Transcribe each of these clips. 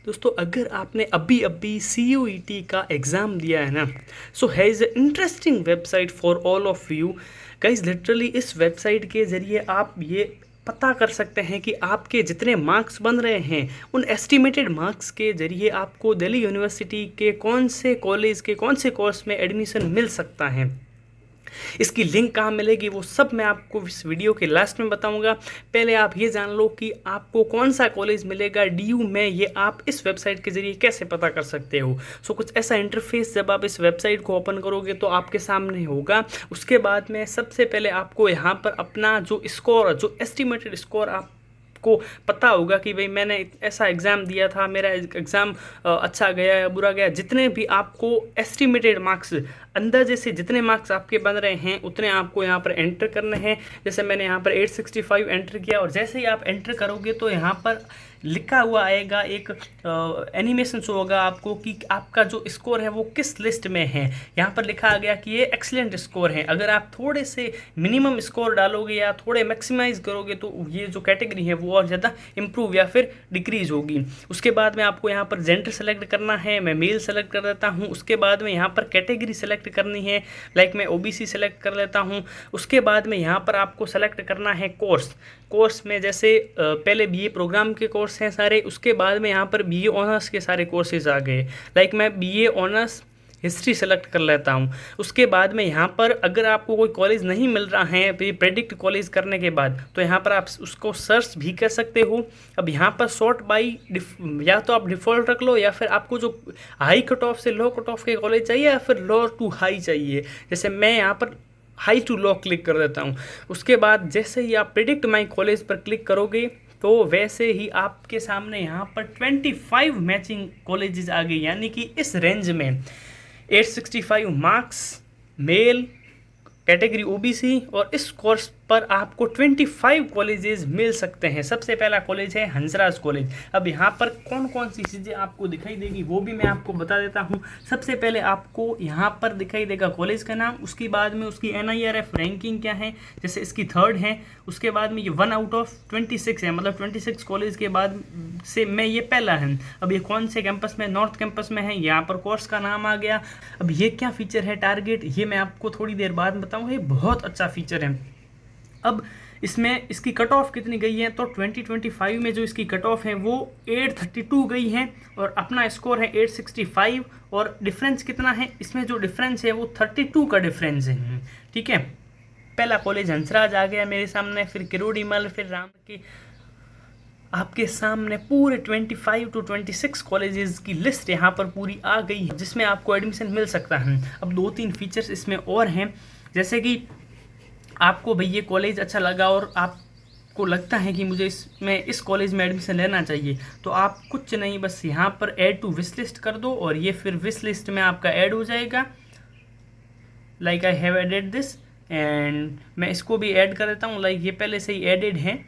दोस्तों अगर आपने अभी अभी CUET का एग्ज़ाम दिया है ना, so has a interesting website for all of you guys. Literally इस वेबसाइट के ज़रिए आप ये पता कर सकते हैं कि आपके जितने मार्क्स बन रहे हैं उन एस्टिमेटेड मार्क्स के ज़रिए आपको दिल्ली यूनिवर्सिटी के कौन से कॉलेज के कौन से कोर्स में एडमिशन मिल सकता है। इसकी लिंक कहाँ मिलेगी वो सब मैं आपको इस वीडियो के लास्ट में बताऊंगा। पहले आप ये जान लो कि आपको कौन सा कॉलेज मिलेगा DU में, ये आप इस वेबसाइट के ज़रिए कैसे पता कर सकते हो। सो कुछ ऐसा इंटरफेस जब आप इस वेबसाइट को ओपन करोगे तो आपके सामने होगा। उसके बाद में सबसे पहले आपको यहाँ पर अपना जो स्कोर, जो एस्टिमेटेड स्कोर आप को पता होगा कि भाई मैंने ऐसा एग्ज़ाम दिया था, मेरा एग्ज़ाम अच्छा गया या बुरा गया, जितने भी आपको एस्टिमेटेड मार्क्स, अंदाजे से जितने मार्क्स आपके बन रहे हैं उतने आपको यहाँ पर एंटर करने हैं। जैसे मैंने यहाँ पर 865 एंटर किया और जैसे ही आप एंटर करोगे तो यहाँ पर लिखा हुआ आएगा, एक एनिमेशन शो होगा आपको कि आपका जो स्कोर है वो किस लिस्ट में है। यहाँ पर लिखा आ गया कि ये एक्सीलेंट स्कोर है। अगर आप थोड़े से मिनिमम स्कोर डालोगे या थोड़े मैक्सिमाइज करोगे तो ये जो कैटेगरी है वो और ज़्यादा इंप्रूव या फिर डिक्रीज होगी। उसके बाद में आपको यहाँ पर जेंडर सेलेक्ट करना है, मैं मेल सेलेक्ट कर देता हूँ। उसके बाद में यहाँ पर कैटेगरी सेलेक्ट करनी है, लाइक मैं OBC सेलेक्ट कर लेता हूँ। उसके बाद में यहाँ पर आपको सेलेक्ट करना है कोर्स में, जैसे पहले BA प्रोग्राम के कोर्स हैं सारे, उसके बाद में यहाँ पर BA ऑनर्स के सारे कोर्सेज आ गए। लाइक मैं BA ऑनर्स हिस्ट्री सेलेक्ट कर लेता हूँ। उसके बाद में यहाँ पर अगर आपको कोई कॉलेज नहीं मिल रहा है प्रेडिक्ट कॉलेज करने के बाद, तो यहाँ पर आप उसको सर्च भी कर सकते हो। अब यहाँ पर सॉर्ट बाई या तो आप डिफ़ॉल्ट रख लो या फिर आपको जो हाई कट ऑफ से लो कट ऑफ के कॉलेज चाहिए या फिर लो टू हाई चाहिए। जैसे मैं यहाँ पर हाई टू लो क्लिक कर देता हूँ। उसके बाद जैसे ही आप प्रेडिक्ट माई कॉलेज पर क्लिक करोगे तो वैसे ही आपके सामने यहाँ पर 25 मैचिंग कॉलेजेस आ गई, यानी कि इस रेंज में 865 मार्क्स, मेल, कैटेगरी OBC, और इस कोर्स पर आपको 25 कॉलेजेस मिल सकते हैं। सबसे पहला कॉलेज है हंसराज कॉलेज। अब यहाँ पर कौन कौन सी चीज़ें आपको दिखाई देगी वो भी मैं आपको बता देता हूँ। सबसे पहले आपको यहाँ पर दिखाई देगा कॉलेज का नाम, उसके बाद में उसकी NIRF रैंकिंग क्या है, जैसे इसकी 3rd है। उसके बाद में ये 1 आउट ऑफ 26 है, मतलब 26 कॉलेज के बाद से मैं ये पहला है। अब ये कौन से कैंपस में, नॉर्थ कैंपस में है। यहाँ पर कोर्स का नाम आ गया। अब ये क्या फीचर है टारगेट, ये मैं आपको थोड़ी देर बाद बताऊँगा। ये बहुत अच्छा फीचर है। अब इसमें इसकी कट ऑफ कितनी गई है, तो 2025 में जो इसकी कट ऑफ है वो 832 गई है और अपना स्कोर है 865। और डिफरेंस कितना है इसमें, जो डिफरेंस है वो 32 का डिफरेंस है। ठीक है, पहला कॉलेज हंसराज आ गया मेरे सामने, फिर किरोड़ीमल, फिर राम की। आपके सामने पूरे 25 to 26 कॉलेजेस की लिस्ट यहाँ पर पूरी आ गई है जिसमें आपको एडमिशन मिल सकता है। अब 2-3 फीचर्स इसमें और हैं, जैसे कि आपको भाई ये कॉलेज अच्छा लगा और आपको लगता है कि मुझे इस कॉलेज में एडमिशन लेना चाहिए, तो आप कुछ नहीं, बस यहाँ पर ऐड टू विश लिस्ट कर दो और ये फिर विश लिस्ट में आपका ऐड हो जाएगा। Like I have added this and मैं इसको भी ऐड कर देता हूँ। लाइक ये पहले से ही एडेड है,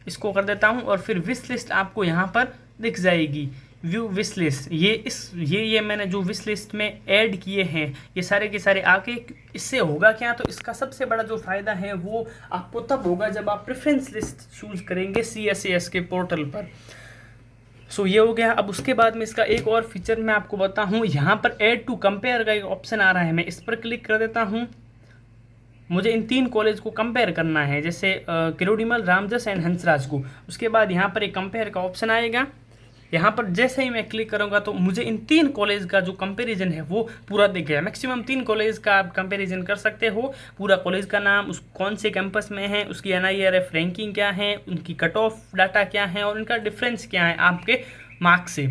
इसको कर देता हूँ और फिर विश लिस्ट आपको यहाँ पर दिख जाएगी। व्यू विश लिस्ट, ये मैंने जो विश लिस्ट में ऐड किए हैं ये सारे के सारे आके, इससे होगा क्या, तो इसका सबसे बड़ा जो फ़ायदा है वो आपको तब होगा जब आप प्रेफरेंस लिस्ट चूज़ करेंगे CSAS के पोर्टल पर। सो ये हो गया। अब उसके बाद में इसका एक और फीचर मैं आपको बताऊँ, यहाँ पर ऐड टू कंपेयर का एक ऑप्शन आ रहा है, मैं इस पर क्लिक कर देता हूँ। मुझे इन 3 कॉलेज को कंपेयर करना है, जैसे किरोड़ीमल, रामजस एंड हंसराज को। उसके बाद यहाँ पर एक कंपेयर का ऑप्शन आएगा। यहाँ पर जैसे ही मैं क्लिक करूँगा तो मुझे इन 3 कॉलेज का जो कंपैरिजन है वो पूरा दिख गया। मैक्सिमम 3 कॉलेज का आप कंपैरिजन कर सकते हो। पूरा कॉलेज का नाम, उस कौन से कैंपस में है, उसकी NIRF रैंकिंग क्या है, उनकी कट ऑफ डाटा क्या है और उनका डिफरेंस क्या है आपके मार्क्स से।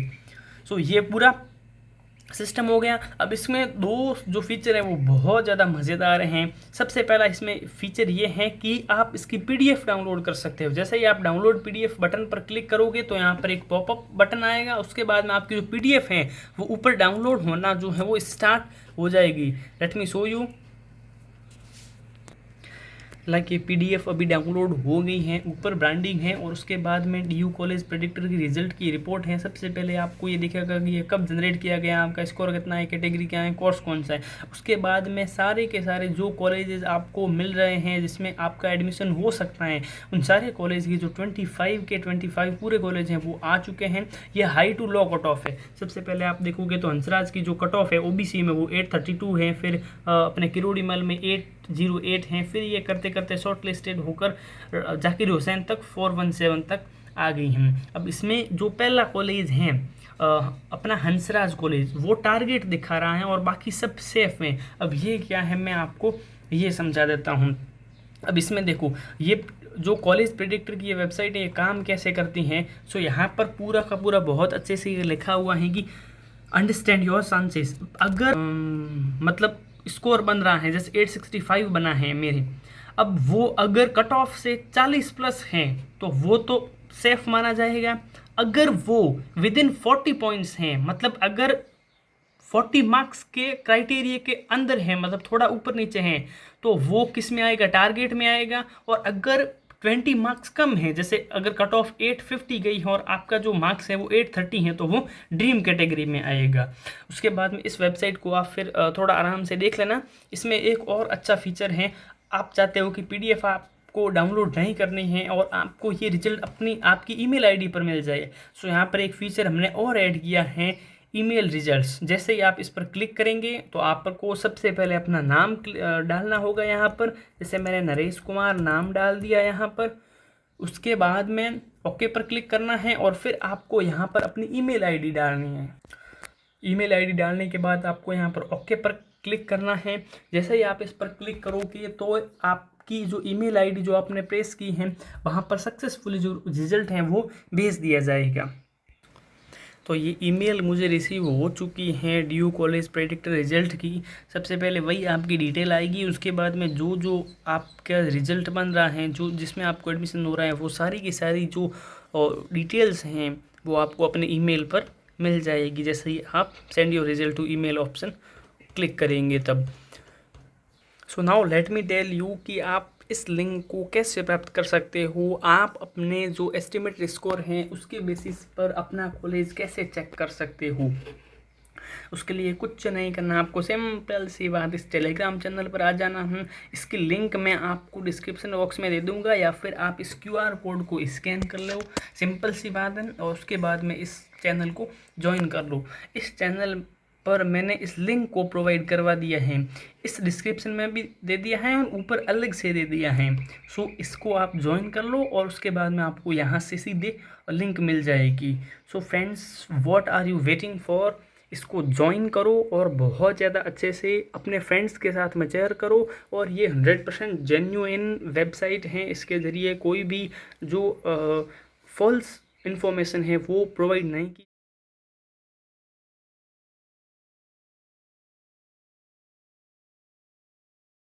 सो ये पूरा सिस्टम हो गया। अब इसमें 2 जो फीचर हैं वो बहुत ज़्यादा मज़ेदार हैं। सबसे पहला इसमें फ़ीचर ये है कि आप इसकी PDF डाउनलोड कर सकते हो। जैसे ही आप डाउनलोड PDF बटन पर क्लिक करोगे तो यहाँ पर एक पॉपअप बटन आएगा, उसके बाद में आपकी जो PDF है वो ऊपर डाउनलोड होना जो है वो स्टार्ट हो जाएगी। Let me show you. हालांकि PDF अभी डाउनलोड हो गई है, ऊपर ब्रांडिंग है और उसके बाद में DU कॉलेज प्रेडिक्टर की रिजल्ट की रिपोर्ट है। सबसे पहले आपको ये दिखेगा कि ये कब जनरेट किया गया, आपका स्कोर कितना है, कैटेगरी क्या है, कोर्स कौन सा है। उसके बाद में सारे के सारे जो कॉलेजेस आपको मिल रहे हैं जिसमें आपका एडमिशन हो सकता है, उन सारे कॉलेज की जो 25 के 25 पूरे कॉलेज हैं वो आ चुके हैं। ये high to low cut off है। सबसे पहले आप देखोगे तो हंसराज की जो कट ऑफ है OBC में वो 832 है, फिर अपने किरोड़ीमल में 808 हैं, फिर ये करते करते शॉर्ट लिस्टेड होकर जाकिर हुसैन तक 417 तक आ गई हैं। अब इसमें जो पहला कॉलेज है अपना हंसराज कॉलेज, वो टारगेट दिखा रहा है और बाकी सब सेफ हैं। अब ये क्या है मैं आपको ये समझा देता हूँ। अब इसमें देखो ये जो कॉलेज प्रेडिक्टर की ये वेबसाइट है ये काम कैसे करती हैं। सो यहाँ पर पूरा का पूरा बहुत अच्छे से ये लिखा हुआ है कि अंडरस्टैंड योर चांसेस। अगर मतलब स्कोर बन रहा है जैसे 865 बना है मेरे, अब वो अगर कट ऑफ से 40 प्लस हैं तो वो तो सेफ माना जाएगा। अगर वो विद इन 40 पॉइंट्स हैं, मतलब अगर 40 मार्क्स के क्राइटेरिया के अंदर है, मतलब थोड़ा ऊपर नीचे हैं, तो वो किस में आएगा, टारगेट में आएगा। और अगर 20 मार्क्स कम है, जैसे अगर कट ऑफ 850 गई है और आपका जो मार्क्स है वो 830 है, तो वो ड्रीम कैटेगरी में आएगा। उसके बाद में इस वेबसाइट को आप फिर थोड़ा आराम से देख लेना। इसमें एक और अच्छा फीचर है, आप चाहते हो कि PDF आपको डाउनलोड नहीं करनी है और आपको ये रिजल्ट अपनी आपकी ईमेल आईडी पर मिल जाए। सो यहाँ पर एक फीचर हमने और ऐड किया है, ईमेल रिजल्ट्स। जैसे ही आप इस पर क्लिक करेंगे तो आपको सबसे पहले अपना नाम डालना होगा यहाँ पर। जैसे मैंने नरेश कुमार नाम डाल दिया यहाँ पर। उसके बाद में ओके पर क्लिक करना है और फिर आपको यहाँ पर अपनी ईमेल आईडी डालनी है। ईमेल आईडी डालने के बाद आपको यहाँ पर ओके पर क्लिक करना है। जैसे ही आप इस पर क्लिक करोगे तो आपकी जो ईमेल आईडी जो आपने प्रेस की है वहाँ पर सक्सेसफुली जो रिजल्ट हैं वो भेज दिया जाएगा। तो ये ईमेल मुझे रिसीव हो चुकी है DU कॉलेज प्रेडिक्टर रिजल्ट की। सबसे पहले वही आपकी डिटेल आएगी, उसके बाद में जो जो आपका रिजल्ट बन रहा है, जो जिसमें आपको एडमिशन हो रहा है, वो सारी की सारी जो डिटेल्स हैं वो आपको अपने ईमेल पर मिल जाएगी। जैसे ही आप send your result to email option click करेंगे तब। So now let me tell you कि आप इस लिंक को कैसे प्राप्त कर सकते हो। आप अपने जो एस्टिमेट स्कोर हैं उसके बेसिस पर अपना कॉलेज कैसे चेक कर सकते हो। उसके लिए कुछ नहीं करना, आपको सिंपल सी बात, इस टेलीग्राम चैनल पर आ जाना है। इसकी लिंक मैं आपको डिस्क्रिप्शन बॉक्स में दे दूंगा, या फिर आप इस QR कोड को स्कैन कर लो, सिंपल सी बात है। और उसके बाद में इस चैनल को ज्वाइन कर लो। इस चैनल पर मैंने इस लिंक को प्रोवाइड करवा दिया है, इस डिस्क्रिप्शन में भी दे दिया है और ऊपर अलग से दे दिया है। सो इसको आप ज्वाइन कर लो और उसके बाद में आपको यहाँ से सीधे लिंक मिल जाएगी। So friends, what are you waiting for, इसको ज्वाइन करो और बहुत ज़्यादा अच्छे से अपने फ्रेंड्स के साथ में शेयर करो। और ये 100% जेन्युइन वेबसाइट है, इसके ज़रिए कोई भी जो फॉल्स इन्फॉर्मेशन है वो प्रोवाइड नहीं की।